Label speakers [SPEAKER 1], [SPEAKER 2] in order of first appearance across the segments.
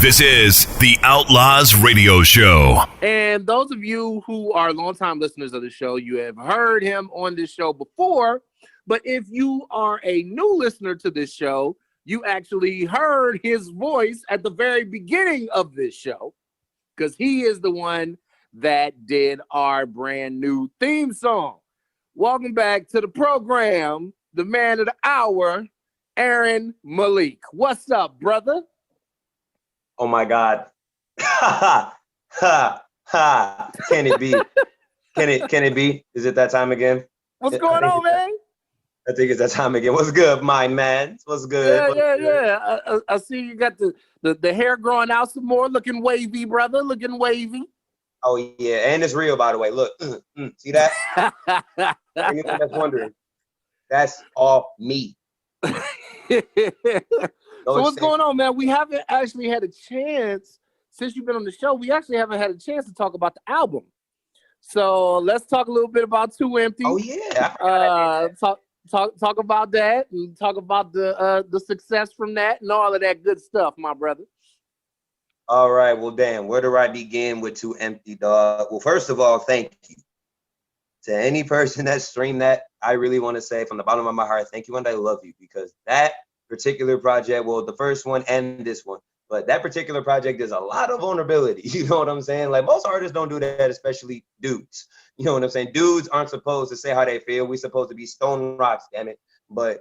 [SPEAKER 1] This is the Outlaws Radio Show.
[SPEAKER 2] And those of you who are longtime listeners of the show, you have heard him on this show before. But if you are a new listener to this show, you actually heard his voice at the very beginning of this show, because he is the one that did our brand new theme song. Welcome back to the program, the man of the hour, Aaron Malik. What's up, brother?
[SPEAKER 3] Oh my God. Ha ha. Can it be? Can it be? Is it that time again?
[SPEAKER 2] What's going on, man?
[SPEAKER 3] I think it's that time again. What's good, my man? What's good?
[SPEAKER 2] Yeah. I see you got the hair growing out some more, looking wavy, brother. Looking wavy.
[SPEAKER 3] Oh yeah, and it's real, by the way. Look, see that? Anyone that's wondering, that's all me.
[SPEAKER 2] So what's going on, man? We haven't actually had a chance since you've been on the show. We actually haven't had a chance to talk about the album. So let's talk a little bit about Too Empty.
[SPEAKER 3] Oh yeah.
[SPEAKER 2] Talk about that and talk about the success from that and all of that good stuff, my brother.
[SPEAKER 3] All right. Well, damn. Where do I begin with Too Empty, dog? Well, first of all, thank you to any person that streamed that. I really want to say from the bottom of my heart, thank you and I love you, because that particular project, well, the first one and this one, but that particular project is a lot of vulnerability. You know what I'm saying? Like, most artists don't do that, especially dudes. You know what I'm saying? Dudes aren't supposed to say how they feel. We're supposed to be stone rocks, damn it. But,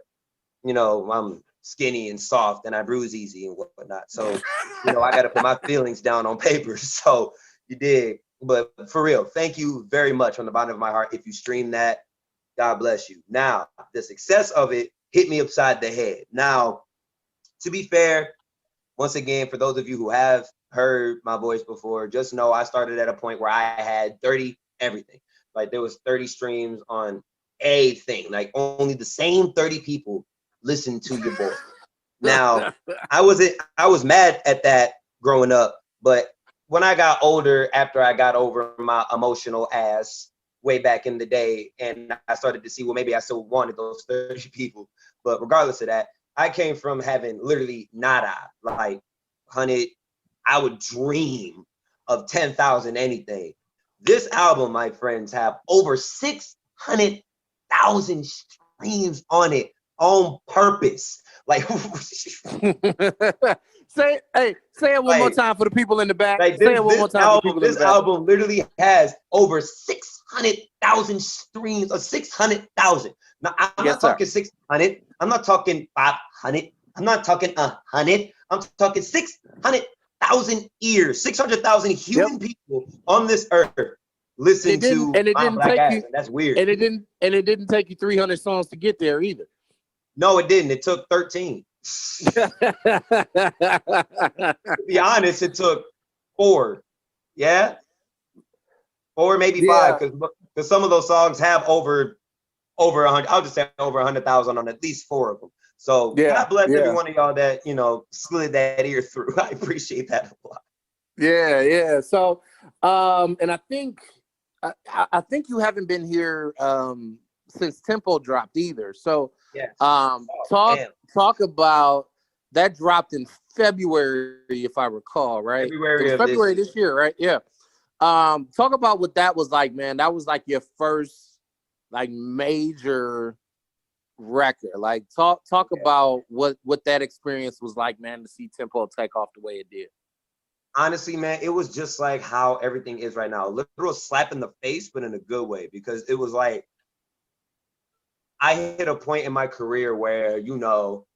[SPEAKER 3] you know, I'm skinny and soft and I bruise easy and whatnot. So, you know, I got to put my feelings down on paper. So you did. But for real, thank you very much from the bottom of my heart. If you stream that, God bless you. Now, the success of it hit me upside the head. Now, to be fair, once again, for those of you who have heard my voice before, just know I started at a point where I had 30 everything. Like, there was 30 streams on a thing. Like, only the same 30 people listened to your boy. Now, I was mad at that growing up, but when I got older, after I got over my emotional ass way back in the day, and I started to see, well, maybe I still wanted those 30 people. But regardless of that, I came from having literally nada, like 100. I would dream of 10,000 anything. This album, my friends, have over 600,000 streams on it on purpose. Like,
[SPEAKER 2] say it one more time for the people in the back.
[SPEAKER 3] Like,
[SPEAKER 2] say it one more time for the people in the back.
[SPEAKER 3] This album literally has over 600,000 streams, or 600,000. Now, I'm not talking 600. I'm not talking 500. I'm not talking 100. I'm talking 600,000 ears, 600,000 human people on this earth listen to my black ass. That's weird.
[SPEAKER 2] And it didn't take you 300 songs to get there either.
[SPEAKER 3] No, it didn't. It took 13. To be honest, it took 4. Yeah, 4, maybe 5, because some of those songs have over 100. I'll just say over 100,000 on at least 4 of them. So God bless every one of y'all that, you know, slid that ear through. I appreciate that a lot.
[SPEAKER 2] Yeah. So, and I think you haven't been here since Tempo dropped either. So, talk about that. Dropped in February, if I recall, right? February this year, right? Yeah. Talk about what that was like, man. That was like your first like major record. Like, talk about what that experience was like, man, to see Tempo take off the way it did.
[SPEAKER 3] Honestly, man, it was just like how everything is right now. A literal slap in the face, but in a good way, because it was like I hit a point in my career where, you know,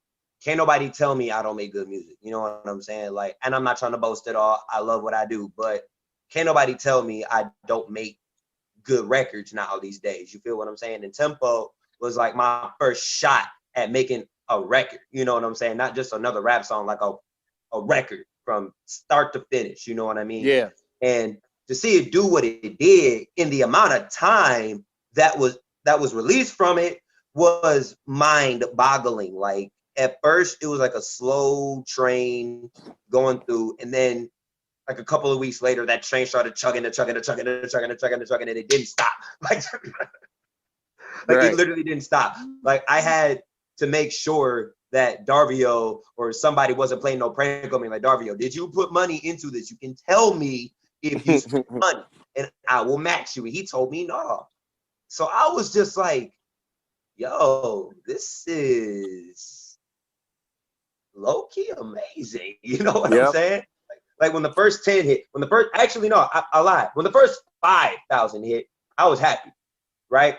[SPEAKER 3] can't nobody tell me I don't make good music. You know what I'm saying? Like, and I'm not trying to boast at all. I love what I do, but can't nobody tell me I don't make good records now these days. You feel what I'm saying? And Tempo was like my first shot at making a record. You know what I'm saying? Not just another rap song, like a record from start to finish. You know what I mean?
[SPEAKER 2] Yeah.
[SPEAKER 3] And to see it do what it did in the amount of time that was released from it was mind-boggling. Like, at first it was like a slow train going through, and then like a couple of weeks later, that train started chugging, and it didn't stop. Like, It literally didn't stop. Like, I had to make sure that Darvio or somebody wasn't playing no prank on me. Like, Darvio, did you put money into this? You can tell me if you spent money and I will match you. And he told me no. So I was just like, yo, this is low-key amazing. You know what I'm saying? Like when the first 10 hit, actually, no, I lied. When the first 5,000 hit, I was happy, right?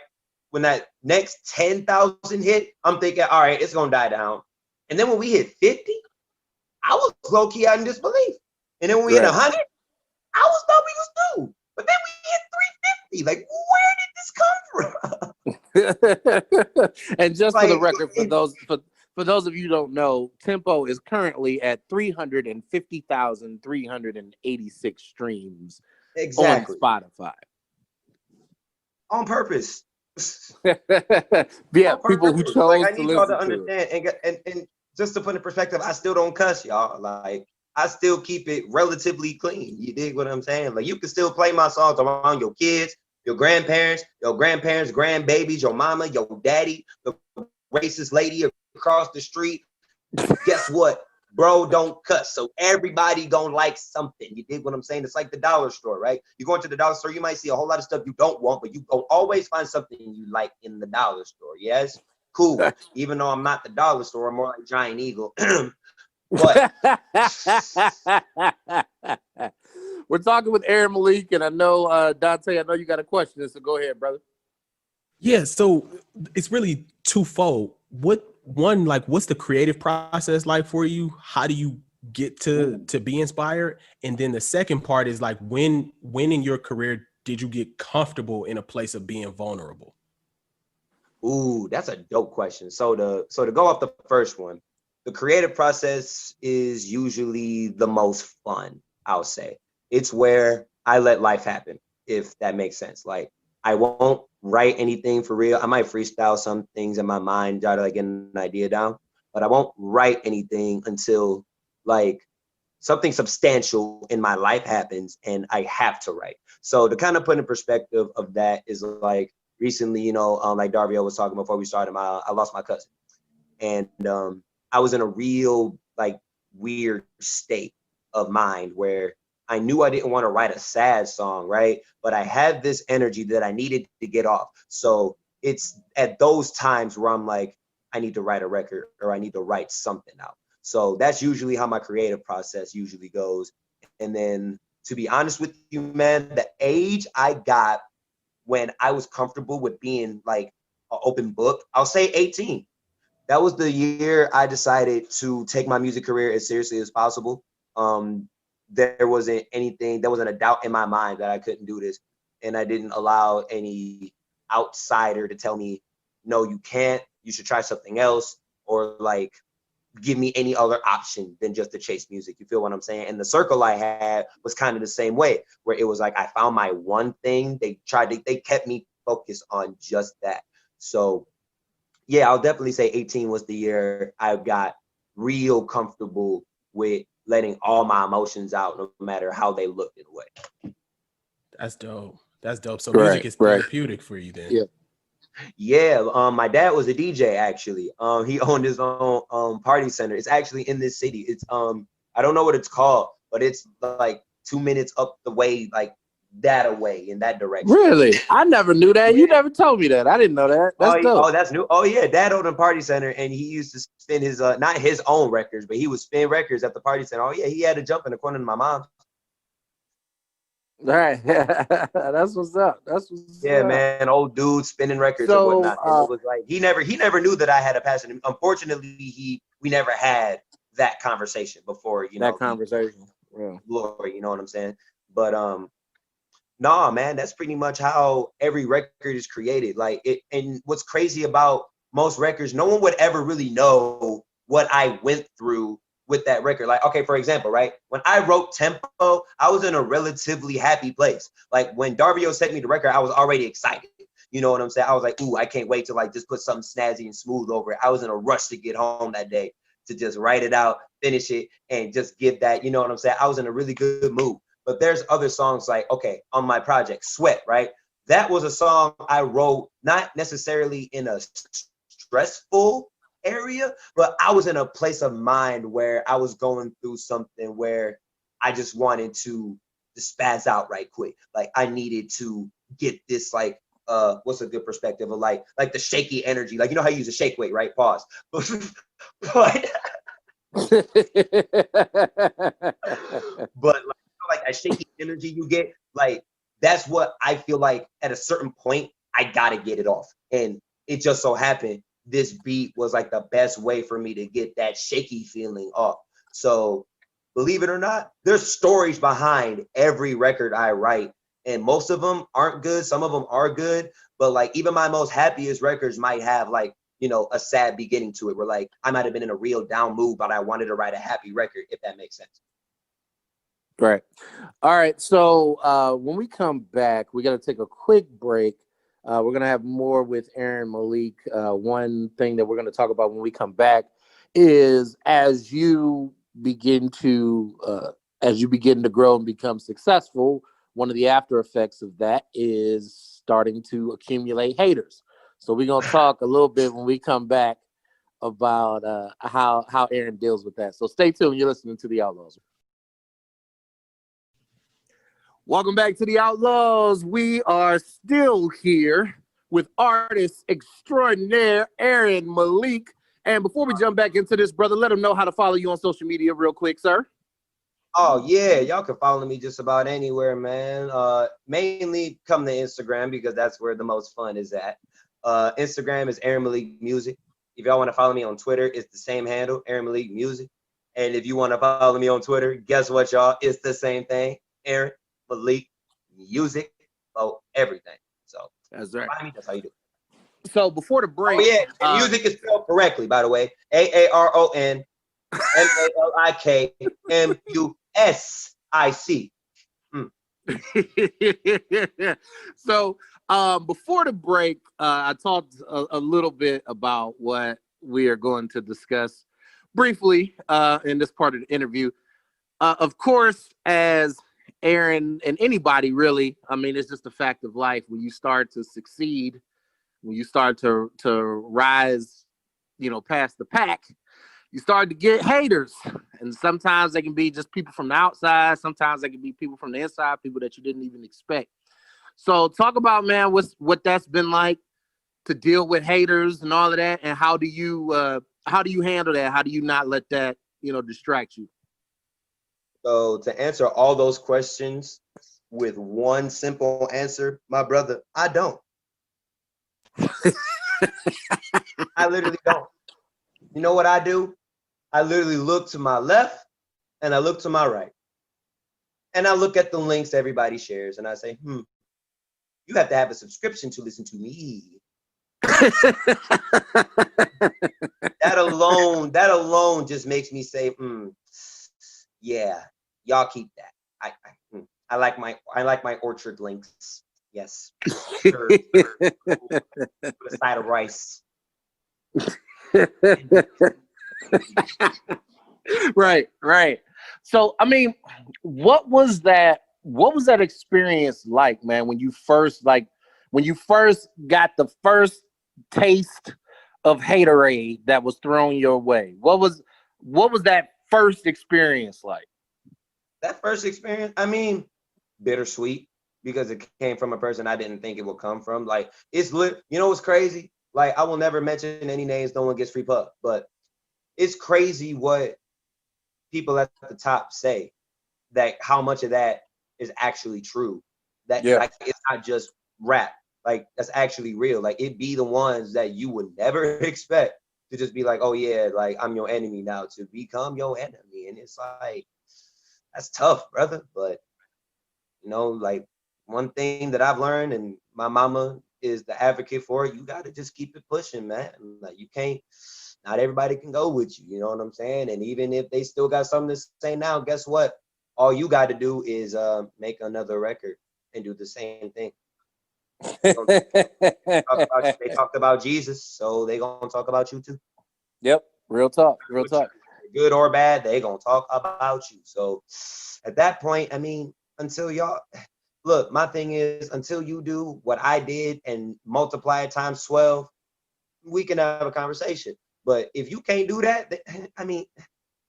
[SPEAKER 3] When that next 10,000 hit, I'm thinking, all right, it's gonna die down. And then when we hit 50, I was low-key out in disbelief. And then when we hit 100, I was thought we was due. But then we hit 350. Like, where did this come from?
[SPEAKER 2] And just for the record, for those of you who don't know, Tempo is currently at 350,386 streams on Spotify.
[SPEAKER 3] On purpose.
[SPEAKER 2] Yeah, people who chose
[SPEAKER 3] I need y'all to understand. And just to put in perspective, I still don't cuss, y'all. Like, I still keep it relatively clean. You dig what I'm saying? Like, you can still play my songs around your kids, your grandparents, grandbabies, your mama, your daddy, the racist lady across the street. Guess what? Bro, don't cuss. So everybody gonna like something. You dig what I'm saying? It's like the dollar store, right? You go into the dollar store, you might see a whole lot of stuff you don't want, but you gonna always find something you like in the dollar store. Yes? Cool. Even though I'm not the dollar store, I'm more like Giant Eagle. But
[SPEAKER 2] we're talking with Aaron Malik, and I know Dante, I know you got a question, so go ahead, brother.
[SPEAKER 4] Yeah, so it's really twofold. What's the creative process like for you? How do you get to be inspired? And then the second part is like, when in your career did you get comfortable in a place of being vulnerable?
[SPEAKER 3] Ooh, that's a dope question. So to go off the first one, the creative process is usually the most fun, I'll say. It's where I let life happen, if that makes sense. Like, I won't write anything for real. I might freestyle some things in my mind, try to like get an idea down, but I won't write anything until like something substantial in my life happens and I have to write. So to kind of put in perspective of that is like recently, like Darvio was talking before we started, I lost my cousin. And I was in a real like weird state of mind where I knew I didn't want to write a sad song, right? But I had this energy that I needed to get off. So it's at those times where I'm like, I need to write a record or I need to write something out. So that's usually how my creative process usually goes. And then to be honest with you, man, the age I got when I was comfortable with being like an open book, I'll say 18. That was the year I decided to take my music career as seriously as possible. There wasn't a doubt in my mind that I couldn't do this. And I didn't allow any outsider to tell me, no, you can't, you should try something else, or like give me any other option than just to chase music. You feel what I'm saying? And the circle I had was kind of the same way, where it was like, I found my one thing. They kept me focused on just that. So yeah, I'll definitely say 18 was the year I got real comfortable with letting all my emotions out, no matter how they looked in a way.
[SPEAKER 4] That's dope. So music is therapeutic for you then.
[SPEAKER 3] Yeah. My dad was a DJ actually. He owned his own party center. It's actually in this city. It's I don't know what it's called, but it's like 2 minutes up the way, like that away in that direction.
[SPEAKER 2] Really? I never knew that. You never told me that. I didn't know that. That's dope.
[SPEAKER 3] Oh, that's new. Oh yeah, Dad owned a party center, and he used to spin his not his own records, but he would spin records at the party center. Oh yeah, he had to jump in the corner to my mom.
[SPEAKER 2] All right, that's what's up.
[SPEAKER 3] Yeah, man, old dude spinning records and whatnot. And it was like he never knew that I had a passion. Unfortunately, we never had that conversation before.
[SPEAKER 2] Conversation. Yeah.
[SPEAKER 3] Glory, you know what I'm saying? But nah, man, that's pretty much how every record is created. Like it, and what's crazy about most records, no one would ever really know what I went through with that record. Like, okay, for example, right? When I wrote Tempo, I was in a relatively happy place. Like when Darvio sent me the record, I was already excited. You know what I'm saying? I was like, ooh, I can't wait to like just put something snazzy and smooth over it. I was in a rush to get home that day to just write it out, finish it, and just give that, you know what I'm saying? I was in a really good mood. But there's other songs like, okay, on my project, Sweat, right? That was a song I wrote not necessarily in a stressful area, but I was in a place of mind where I was going through something where I just wanted to spaz out right quick. Like I needed to get this like what's a good perspective of like the shaky energy. Like you know how you use a shake weight, right? Pause. But but like that shaky energy you get, like that's what I feel like at a certain point I gotta get it off. And it just so happened this beat was like the best way for me to get that shaky feeling off. So believe it or not, there's stories behind every record I write, and most of them aren't good. Some of them are good, but like even my most happiest records might have like, you know, a sad beginning to it where like I might have been in a real down mood, but I wanted to write a happy record, if that makes sense.
[SPEAKER 2] Right. All right. So when we come back, we got to take a quick break. We're going to have more with Aaron Malik. One thing that we're going to talk about when we come back is as you begin to grow and become successful, one of the after effects of that is starting to accumulate haters. So we're going to talk a little bit when we come back about how Aaron deals with that. So stay tuned. You're listening to The Outlaws. Welcome back to The Outlaws. We are still here with artist extraordinaire Aaron Malik. And before we jump back into this, brother, let them know how to follow you on social media real quick, sir.
[SPEAKER 3] Oh yeah, y'all can follow me just about anywhere, man. Mainly come to Instagram because that's where the most fun is at. Instagram is Aaron Malik Music. If y'all want to follow me on Twitter, it's the same handle, Aaron Malik Music. And if you want to follow me on Twitter, guess what, y'all? It's the same thing, Aaron Malik Music. Oh, everything. So
[SPEAKER 2] that's right.
[SPEAKER 3] Find me, that's how you do it.
[SPEAKER 2] So before the break,
[SPEAKER 3] oh yeah, and music is spelled correctly, by the way. AARON MALIKMUSIC.
[SPEAKER 2] So before the break, I talked a little bit about what we are going to discuss briefly in this part of the interview. Of course, as Aaron and anybody really, I mean, it's just a fact of life. When you start to succeed, when you start to rise, you know, past the pack, you start to get haters. And sometimes they can be just people from the outside. Sometimes they can be people from the inside, people that you didn't even expect. So talk about, man, what that's been like to deal with haters and all of that. And how do you handle that? How do you not let that, you know, distract you?
[SPEAKER 3] So to answer all those questions with one simple answer, my brother, I don't. I literally don't. You know what I do? I literally look to my left and I look to my right. And I look at the links everybody shares and I say, you have to have a subscription to listen to me. That alone just makes me say, yeah, y'all keep that. I like my orchard links. Yes. Sure. With a side of rice.
[SPEAKER 2] Right. So, I mean, what was that experience like, man, when you first got the first taste of haterade that was thrown your way? What was that first experience like?
[SPEAKER 3] That first experience, I mean, bittersweet because it came from a person I didn't think it would come from. Like, it's lit. You know what's crazy? Like, I will never mention any names. No one gets free pub, but it's crazy what people at the top say, that how much of that is actually true. That like, it's not just rap. Like, that's actually real. Like, it be the ones that you would never expect to just be like, oh yeah, like I'm your enemy now, to become your enemy. And it's like, that's tough, brother. But you know, like one thing that I've learned, and my mama is the advocate for it, you gotta just keep it pushing, man. Like, you can't, not everybody can go with you, you know what I'm saying? And even if they still got something to say now, guess what? All you got to do is make another record and do the same thing. They talked about Jesus, so they gonna talk about you too.
[SPEAKER 2] Yep, real talk.
[SPEAKER 3] Good or bad, they gonna talk about you. So at that point, I mean, until y'all look, my thing is, until you do what I did and multiply it times 12, we can have a conversation. But if you can't do that, I mean,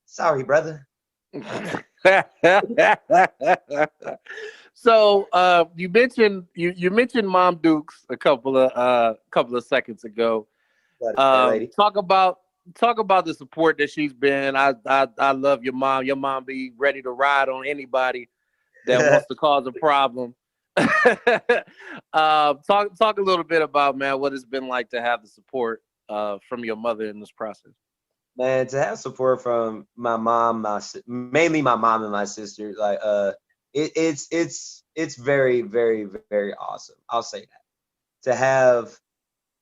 [SPEAKER 3] sorry, brother.
[SPEAKER 2] So you mentioned Mom Dukes a couple of seconds ago.
[SPEAKER 3] Lady.
[SPEAKER 2] Talk about the support that she's been. I love your mom. Your mom be ready to ride on anybody that wants to cause a problem. Talk a little bit about, man, what it's been like to have the support from your mother in this process.
[SPEAKER 3] Man, to have support from my mom, mainly my mom and my sister, like it's very, very, very awesome. I'll say that. To have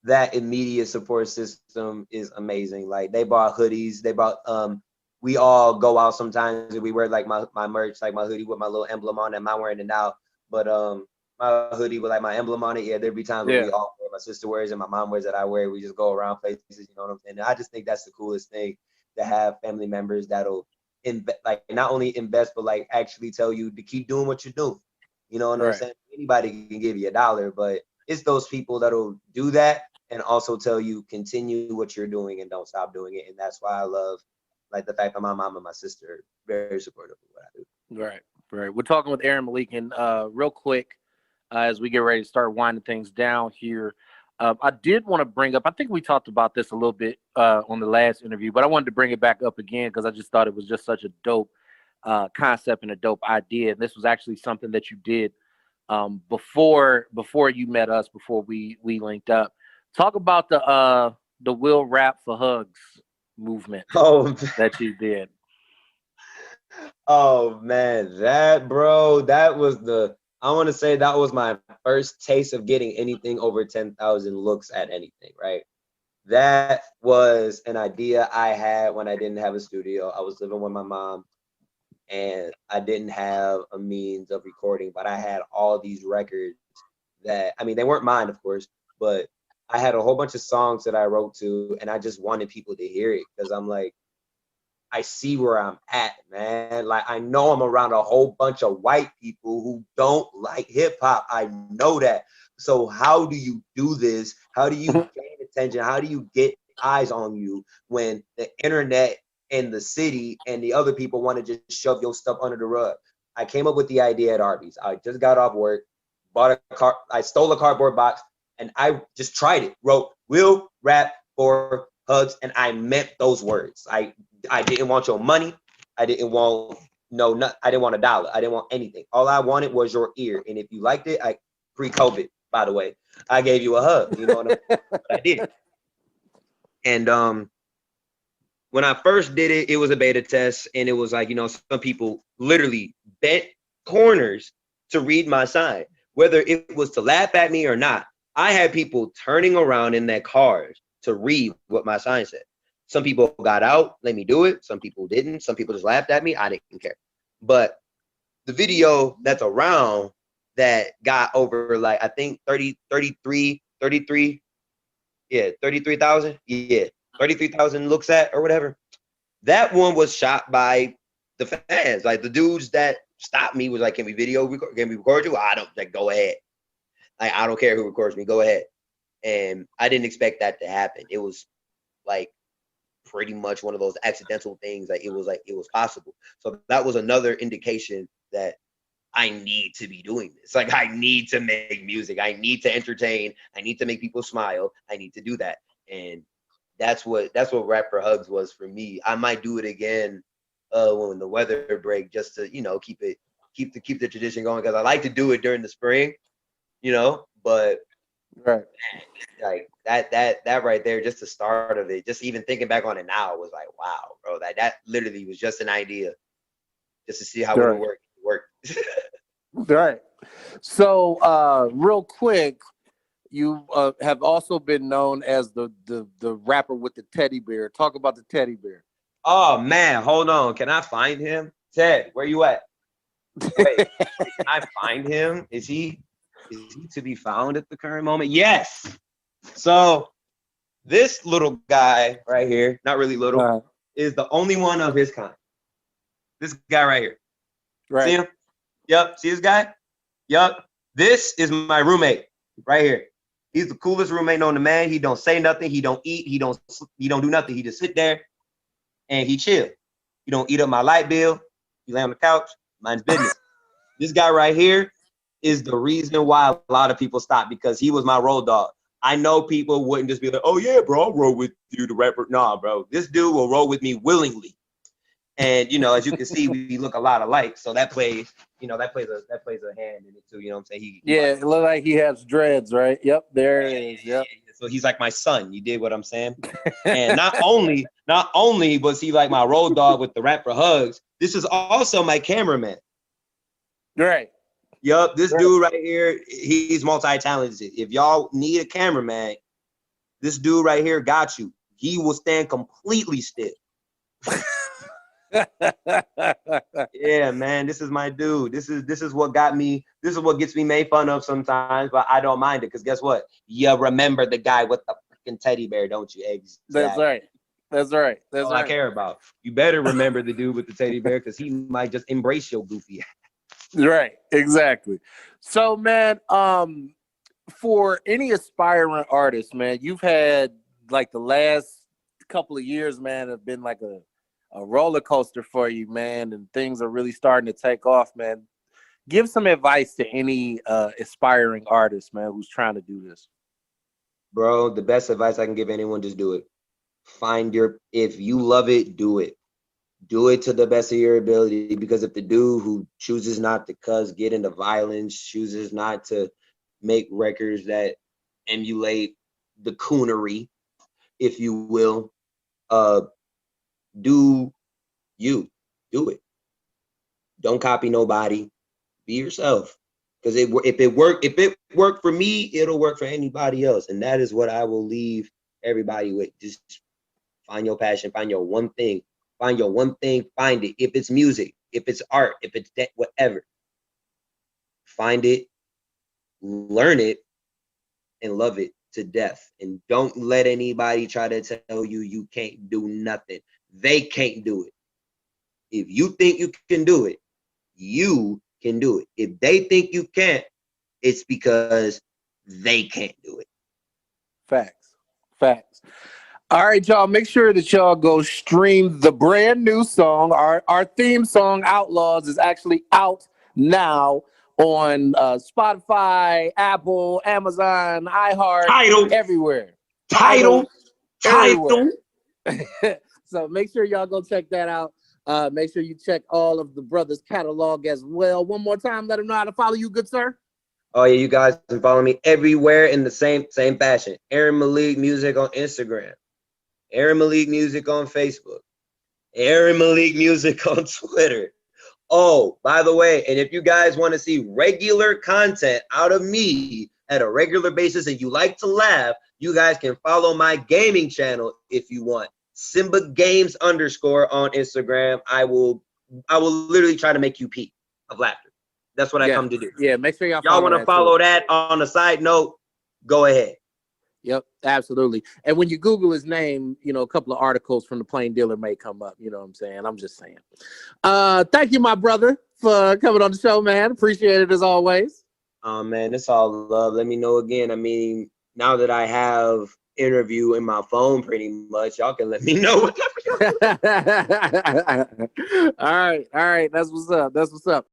[SPEAKER 3] that immediate support system is amazing. Like they bought hoodies, they bought we all go out sometimes and we wear like my merch, like my hoodie with my little emblem on it. I'm not wearing it now, but my hoodie with like my emblem on it. Yeah, there'd be times when we all wear, my sister wears it, my mom wears it, I wear it. We just go around places, you know what I'm saying? And I just think that's the coolest thing, to have family members that'll like not only invest, but like actually tell you to keep doing what you're doing. You know what I'm saying? Anybody can give you $1, but it's those people that'll do that and also tell you continue what you're doing and don't stop doing it. And that's why I love like the fact that my mom and my sister are very supportive of what I do.
[SPEAKER 2] Right. We're talking with Aaron Malik, and real quick, as we get ready to start winding things down here, I did want to bring up, I think we talked about this a little bit on the last interview, but I wanted to bring it back up again because I just thought it was just such a dope concept and a dope idea. And this was actually something that you did before you met us, before we linked up. Talk about the Will Rap for Hugs movement that you did.
[SPEAKER 3] Oh man, that was I want to say that was my first taste of getting anything over 10,000 looks at anything, right? That was an idea I had when I didn't have a studio. I was living with my mom and I didn't have a means of recording, but I had all these records that, I mean, they weren't mine, of course, but I had a whole bunch of songs that I wrote to, and I just wanted people to hear it because I'm like, I see where I'm at, man. Like, I know I'm around a whole bunch of white people who don't like hip hop. I know that. So how do you do this? How do you gain attention? How do you get eyes on you when the internet and the city and the other people want to just shove your stuff under the rug? I came up with the idea at Arby's. I just got off work, I stole a cardboard box, and I just tried it. Wrote Will Rap for Hugs, and I meant those words. I didn't want your money. I didn't want I didn't want $1. I didn't want anything. All I wanted was your ear. And if you liked it, pre-COVID, by the way, I gave you a hug. You know what I mean? But I did. And when I first did it, it was a beta test, and it was like, some people literally bent corners to read my sign, whether it was to laugh at me or not. I had people turning around in their cars to read what my sign said. Some people got out, let me do it. Some people didn't. Some people just laughed at me. I didn't care. But the video that's around that got over, like, I think 33,000. Yeah, 33,000 looks at or whatever. That one was shot by the fans. Like, the dudes that stopped me was like, can we record you? I don't, like, go ahead. Like, I don't care who records me, go ahead. And I didn't expect that to happen. It was like pretty much one of those accidental things that it was possible. So that was another indication that I need to be doing this. Like, I need to make music. I need to entertain. I need to make people smile. I need to do that. And that's what Rap for Hugs was for me. I might do it again when the weather break, just to, keep the tradition going, because I like to do it during the spring, but
[SPEAKER 2] right.
[SPEAKER 3] Like that right there, just the start of it, just even thinking back on it now, was like, wow, bro, that literally was just an idea, just to see how it would work.
[SPEAKER 2] Right. So real quick, you have also been known as the rapper with the teddy bear. Talk about the teddy bear.
[SPEAKER 3] Oh man, hold on, can I find him? Ted, where you at? Wait, can I find him? Is he to be found at the current moment? Yes. So this little guy right here, not really little, is the only one of his kind. This guy right here. Right. See him? Yep. See this guy? Yep. This is my roommate right here. He's the coolest roommate known to man. He don't say nothing. He don't eat. He don't do nothing. He just sit there and he chill. He don't eat up my light bill. He lay on the couch. Mind's business. This guy right here is the reason why a lot of people stop, because he was my road dog. I know people wouldn't just be like, oh yeah, bro, I'll roll with you, the rapper. Nah, bro, this dude will roll with me willingly. And you know, as you can see, we look a lot alike. So that plays, you know, that plays a hand in it too. You know what I'm saying?
[SPEAKER 2] It looked like he has dreads, right? Yep, there it is. Yep.
[SPEAKER 3] So he's like my son. You did what I'm saying? And not only was he like my road dog with the rap for hugs, this is also my cameraman.
[SPEAKER 2] Right.
[SPEAKER 3] Yup, this dude right here, he's multi-talented. If y'all need a cameraman, this dude right here got you. He will stand completely still. Yeah, man, this is my dude. This is what got me. This is what gets me made fun of sometimes, but I don't mind it, because guess what? You remember the guy with the freaking teddy bear, don't you? Exactly.
[SPEAKER 2] That's right. That's
[SPEAKER 3] all
[SPEAKER 2] right.
[SPEAKER 3] I care about. You better remember the dude with the teddy bear, because he might just embrace your goofy ass.
[SPEAKER 2] Right, exactly. So, man, for any aspiring artist, man, you've had like the last couple of years, man, have been like a roller coaster for you, man, and things are really starting to take off, man. Give some advice to any aspiring artist, man, who's trying to do this.
[SPEAKER 3] Bro, the best advice I can give anyone, just do it. If you love it, do it. Do it to the best of your ability, because if the dude who chooses not to get into violence, chooses not to make records that emulate the coonery, if you will, do it. Don't copy nobody. Be yourself. Because if it worked for me, it'll work for anybody else. And that is what I will leave everybody with. Just find your passion, find your one thing. Find your one thing, find it. If it's music, if it's art, if it's that, whatever. Find it, learn it, and love it to death. And don't let anybody try to tell you you can't do nothing. They can't do it. If you think you can do it, you can do it. If they think you can't, it's because they can't do it.
[SPEAKER 2] Facts. All right, y'all, make sure that y'all go stream the brand new song. Our theme song, Outlaws, is actually out now on Spotify, Apple, Amazon, iHeart, everywhere. Tidal. So make sure y'all go check that out. Make sure you check all of the brothers' catalog as well. One more time, let them know how to follow you, good sir.
[SPEAKER 3] Oh yeah, you guys can follow me everywhere in the same fashion. Aaron Malik Music on Instagram. Aaron Malik Music on Facebook. Aaron Malik Music on Twitter. Oh, by the way, and if you guys want to see regular content out of me at a regular basis and you like to laugh, you guys can follow my gaming channel if you want. Simba Games _ on Instagram. I will literally try to make you pee of laughter. That's what I come to do.
[SPEAKER 2] Yeah, make sure y'all
[SPEAKER 3] want to follow that. On a side note, go ahead.
[SPEAKER 2] Yep, absolutely. And when you Google his name, you know, a couple of articles from the Plain Dealer may come up. You know what I'm saying? I'm just saying. Thank you, my brother, for coming on the show, man. Appreciate it as always.
[SPEAKER 3] Oh, man, it's all love. Let me know again. I mean, now that I have interview in my phone pretty much, y'all can let me know.
[SPEAKER 2] All right. That's what's up.